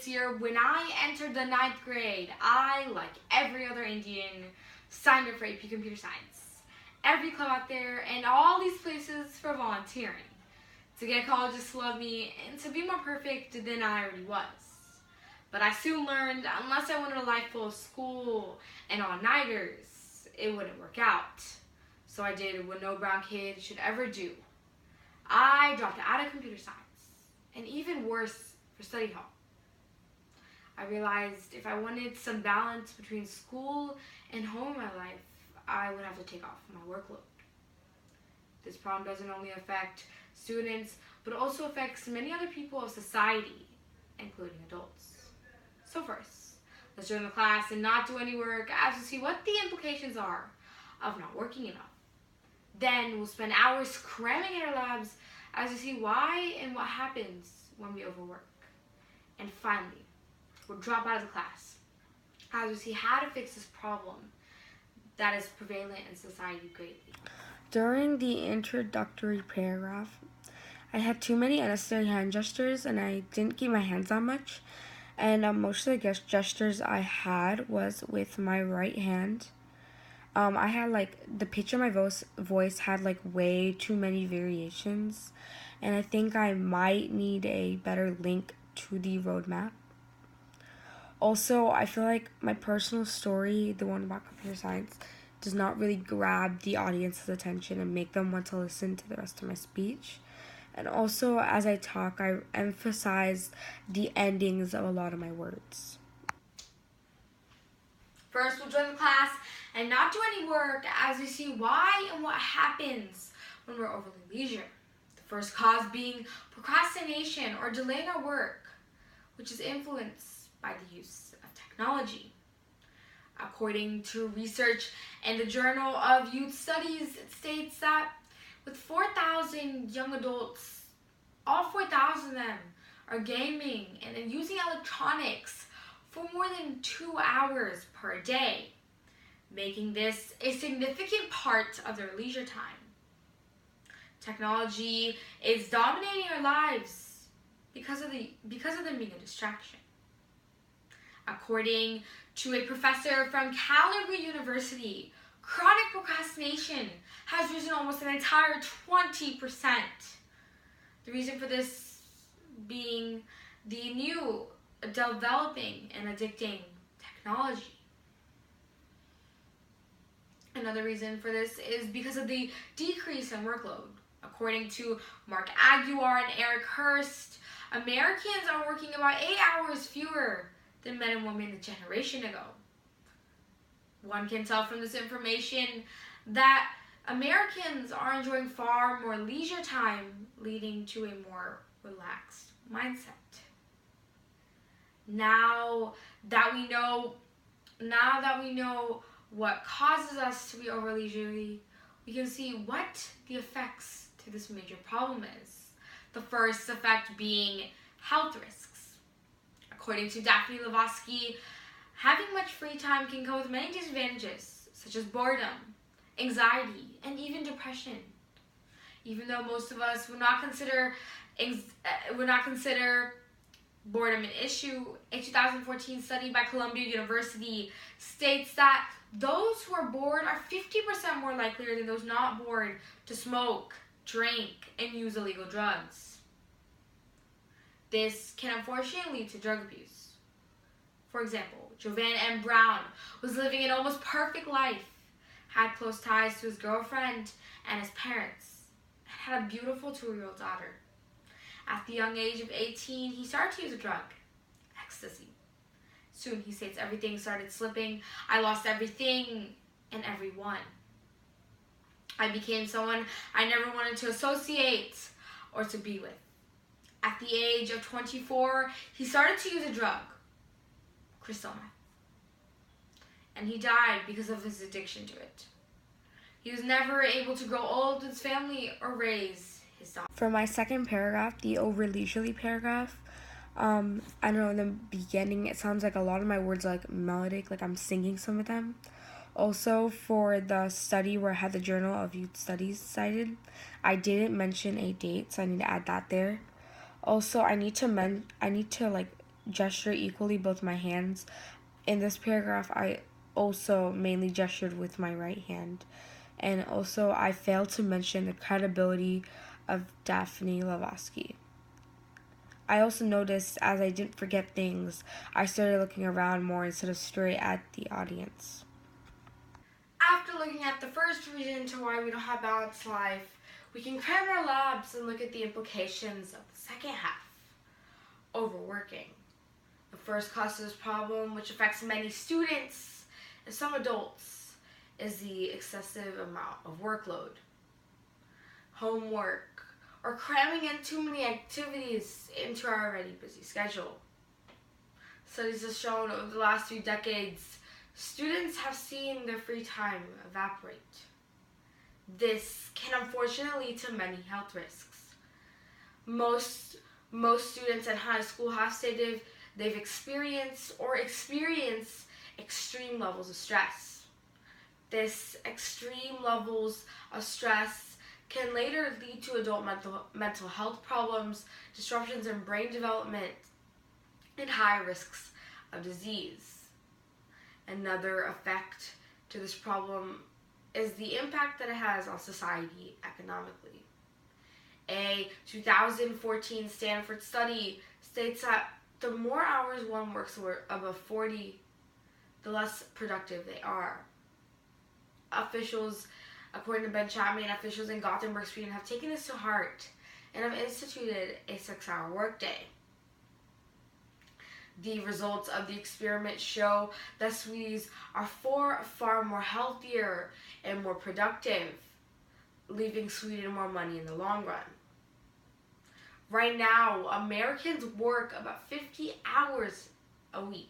This year, when I entered the 9th grade, I, like every other Indian, signed up for AP Computer Science. Every club out there and all these places for volunteering. To get colleges to love me and to be more perfect than I already was. But I soon learned unless I wanted a life full of school and all-nighters, it wouldn't work out. So I did what no brown kid should ever do. I dropped out of computer science, and even worse, for study hall. I realized if I wanted some balance between school and home in my life, I would have to take off my workload. This problem doesn't only affect students, but also affects many other people of society, including adults. So first, let's join the class and not do any work as to see what the implications are of not working enough. Then we'll spend hours cramming in our labs as to see why and what happens when we overwork. And finally, we'll drop out of the class as we see how to fix this problem that is prevalent in society greatly. During the introductory paragraph, I had too many unnecessary hand gestures and I didn't keep my hands on much. And most of the gestures I had was with my right hand. I had the pitch of my voice had way too many variations. And I think I might need a better link to the roadmap. Also, I feel like my personal story, the one about computer science, does not really grab the audience's attention and make them want to listen to the rest of my speech. And also, as I talk, I emphasize the endings of a lot of my words. First, we'll join the class and not do any work as we see why and what happens when we're overly leisure. The first cause being procrastination or delaying our work, which is influenced by the use of technology. According to research in the Journal of Youth Studies, it states that with 4,000 young adults, all 4,000 of them are gaming and then using electronics for more than 2 hours per day, making this a significant part of their leisure time. Technology is dominating our lives because of them being a distraction. According to a professor from Calgary University, chronic procrastination has risen almost an entire 20%. The reason for this being the new, developing, and addicting technology. Another reason for this is because of the decrease in workload. According to Mark Aguiar and Eric Hurst, Americans are working about 8 hours fewer than men and women a generation ago. One can tell from this information that Americans are enjoying far more leisure time, leading to a more relaxed mindset. Now that we know what causes us to be over leisurely, we can see what the effects to this major problem is. The first effect being health risks. According to Daphne Levosky, having much free time can come with many disadvantages, such as boredom, anxiety, and even depression. Even though most of us would not consider boredom an issue, a 2014 study by Columbia University states that those who are bored are 50% more likely than those not bored to smoke, drink, and use illegal drugs. This can unfortunately lead to drug abuse. For example, Jovan M. Brown was living an almost perfect life, had close ties to his girlfriend and his parents, and had a beautiful 2-year-old daughter. At the young age of 18, he started to use a drug, ecstasy. Soon, he states, everything started slipping. I lost everything and everyone. I became someone I never wanted to associate or to be with. At the age of 24, he started to use a drug, crystal meth. And he died because of his addiction to it. He was never able to grow old with his family or raise his daughter. For my second paragraph, the over leisurely paragraph, I don't know, in the beginning, it sounds like a lot of my words are melodic, like I'm singing some of them. Also, for the study where I had the Journal of Youth Studies cited, I didn't mention a date, so I need to add that there. Also, I need to gesture equally both my hands. In this paragraph, I also mainly gestured with my right hand. And also, I failed to mention the credibility of Daphne Lavosky. I also noticed as I didn't forget things, I started looking around more instead of straight at the audience. After looking at the first reason to why we don't have balanced life, we can cram our labs and look at the implications of the second half, overworking. The first causes this problem, which affects many students and some adults, is the excessive amount of workload. Homework, or cramming in too many activities into our already busy schedule. Studies have shown over the last 3 decades, students have seen their free time evaporate. This can unfortunately lead to many health risks. Most students in high school have stated they've experienced or experience extreme levels of stress. This extreme levels of stress can later lead to adult mental health problems, disruptions in brain development, and high risks of disease. Another effect to this problem is the impact that it has on society economically. A 2014 Stanford study states that the more hours one works above 40, the less productive they are. According to Ben Chapman, officials in Gothenburg, Sweden have taken this to heart and have instituted a 6-hour workday. The results of the experiment show that Swedes are far more healthier and more productive, leaving Sweden more money in the long run. Right now, Americans work about 50 hours a week.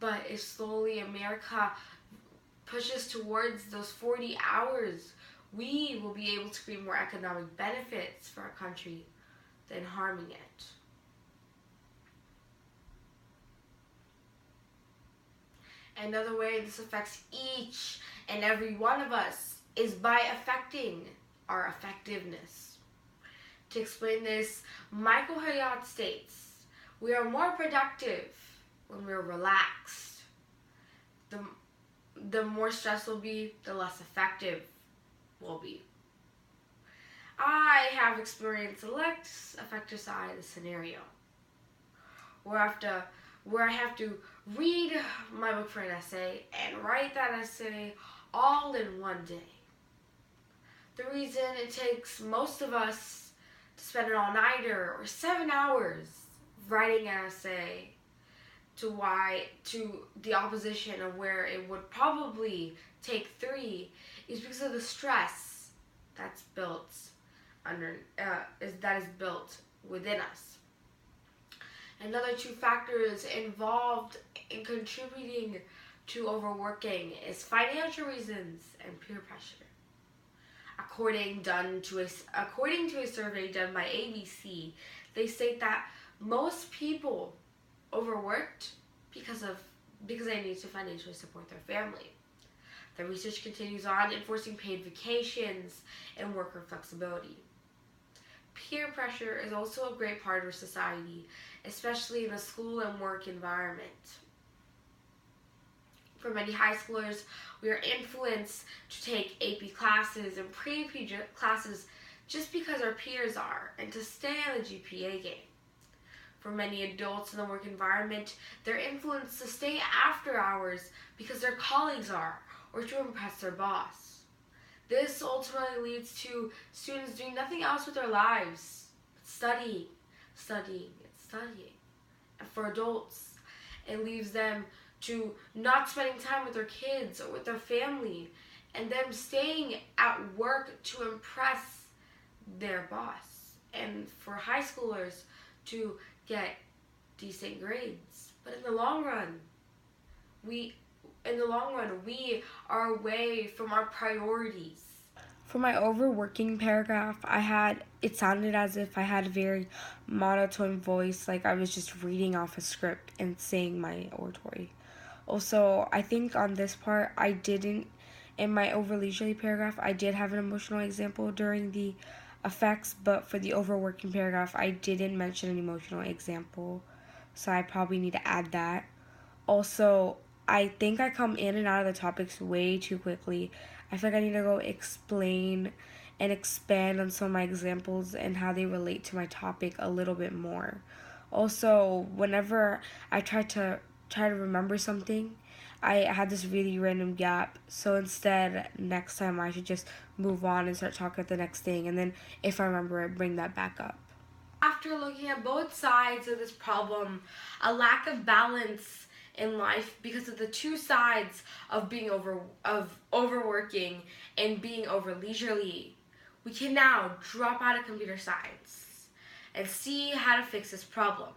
But if slowly America pushes towards those 40 hours, we will be able to create more economic benefits for our country than harming it. Another way this affects each and every one of us is by affecting our effectiveness. To explain this, Michael Hyatt states, "We are more productive when we're relaxed. The more stress will be, the less effective we'll be." I have experienced the less effective side of the scenario, where I have to read my book for an essay and write that essay all in one day. The reason it takes most of us to spend an all-nighter or 7 hours writing an essay to the opposition of where it would probably take 3 is because of the stress that's built that is built within us. Another 2 factors involved in contributing to overworking is financial reasons and peer pressure. According to a survey done by ABC, they state that most people overworked because they need to financially support their family. The research continues on, enforcing paid vacations and worker flexibility. Peer pressure is also a great part of society, especially in the school and work environment. For many high schoolers, we are influenced to take AP classes and pre-AP classes just because our peers are, and to stay on the GPA game. For many adults in the work environment, they're influenced to stay after hours because their colleagues are, or to impress their boss. This ultimately leads to students doing nothing else with their lives but studying. And for adults, it leaves them to not spending time with their kids or with their family, and them staying at work to impress their boss. And for high schoolers to get decent grades. But in the long run, we are away from our priorities. For my overworking paragraph, it sounded as if I had a very monotone voice, like I was just reading off a script and saying my oratory. Also, I think on this part, in my over leisurely paragraph, I did have an emotional example during the effects, but for the overworking paragraph, I didn't mention an emotional example. so I probably need to add that. Also, I think I come in and out of the topics way too quickly. I feel like I need to go explain and expand on some of my examples and how they relate to my topic a little bit more. Also, whenever I try to remember something, I had this really random gap. So instead, next time I should just move on and start talking about the next thing, and then if I remember it, bring that back up. After looking at both sides of this problem, a lack of balance in life because of the two sides of being overworking and being over leisurely, we can now drop out of computer science and see how to fix this problem.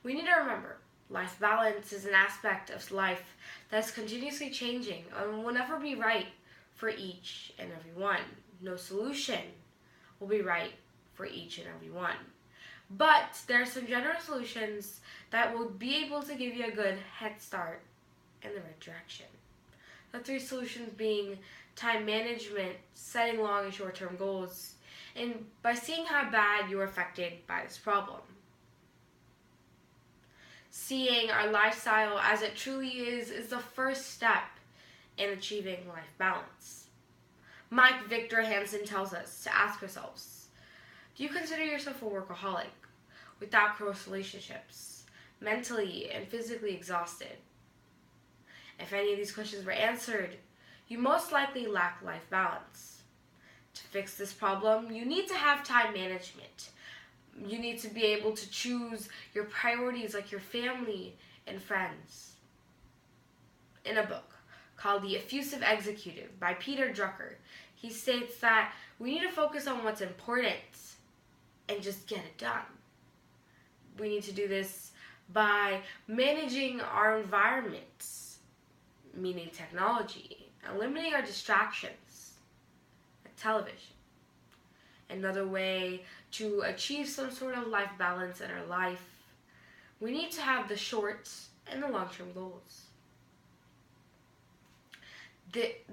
We need to remember, life balance is an aspect of life that is continuously changing and will never be right for each and every one. No solution will be right for each and every one. But there are some general solutions that will be able to give you a good head start in the right direction. The three solutions being time management, setting long and short-term goals, and by seeing how bad you are affected by this problem. Seeing our lifestyle as it truly is the first step in achieving life balance. Mike Victor Hansen tells us to ask ourselves, do you consider yourself a workaholic, without close relationships, mentally and physically exhausted? If any of these questions were answered, you most likely lack life balance. To fix this problem, you need to have time management. You need to be able to choose your priorities like your family and friends. In a book called The Effusive Executive by Peter Drucker, he states that we need to focus on what's important and just get it done. We need to do this by managing our environment, meaning technology, and limiting our distractions, like television. Another way to achieve some sort of life balance in our life, we need to have the short and the long-term goals.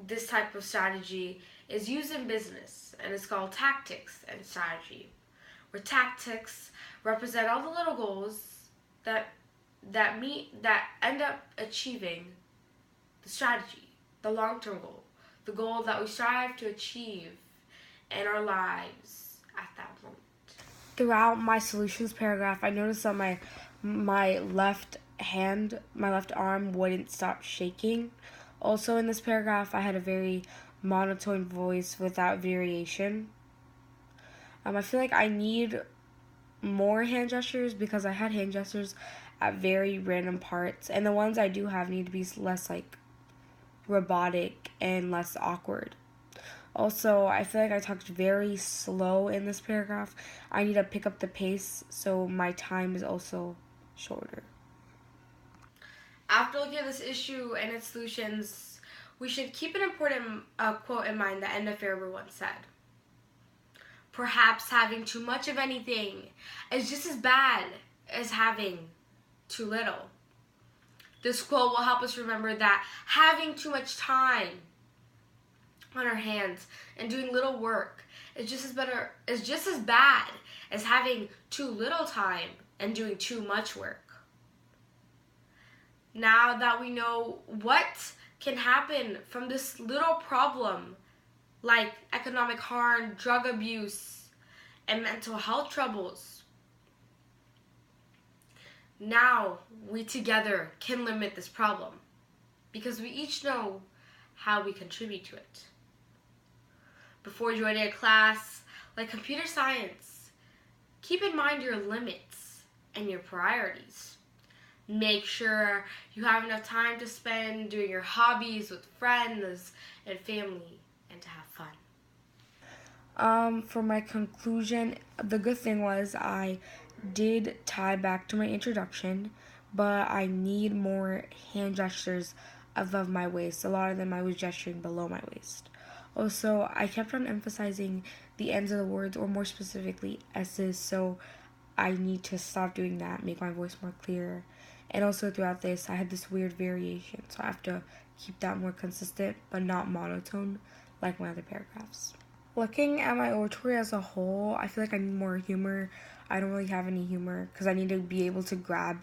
This type of strategy is used in business and it's called tactics and strategy, where tactics represent all the little goals that end up achieving the strategy, the long-term goal, the goal that we strive to achieve in our lives at that moment. Throughout my solutions paragraph, I noticed that my left arm wouldn't stop shaking. Also in this paragraph, I had a very monotone voice without variation. I feel like I need more hand gestures because I had hand gestures at very random parts, and the ones I do have need to be less like robotic and less awkward. Also, I feel like I talked very slow in this paragraph. I need to pick up the pace so my time is also shorter. After looking at this issue and its solutions, we should keep an important quote in mind that Edna Ferber once said. Perhaps having too much of anything is just as bad as having too little. This quote will help us remember that having too much time on our hands and doing little work is just as bad as having too little time and doing too much work. Now that we know what can happen from this little problem, like economic harm, drug abuse, and mental health troubles, now we together can limit this problem because we each know how we contribute to it. Before joining a class like computer science, keep in mind your limits and your priorities. Make sure you have enough time to spend doing your hobbies with friends and family and to have fun. For my conclusion, the good thing was I did tie back to my introduction, but I need more hand gestures above my waist. A lot of them I was gesturing below my waist. Also, I kept on emphasizing the ends of the words, or more specifically, S's, so I need to stop doing that, make my voice more clear. And also throughout this, I had this weird variation, so I have to keep that more consistent, but not monotone like my other paragraphs. Looking at my oratory as a whole, I feel like I need more humor. I don't really have any humor because I need to be able to grab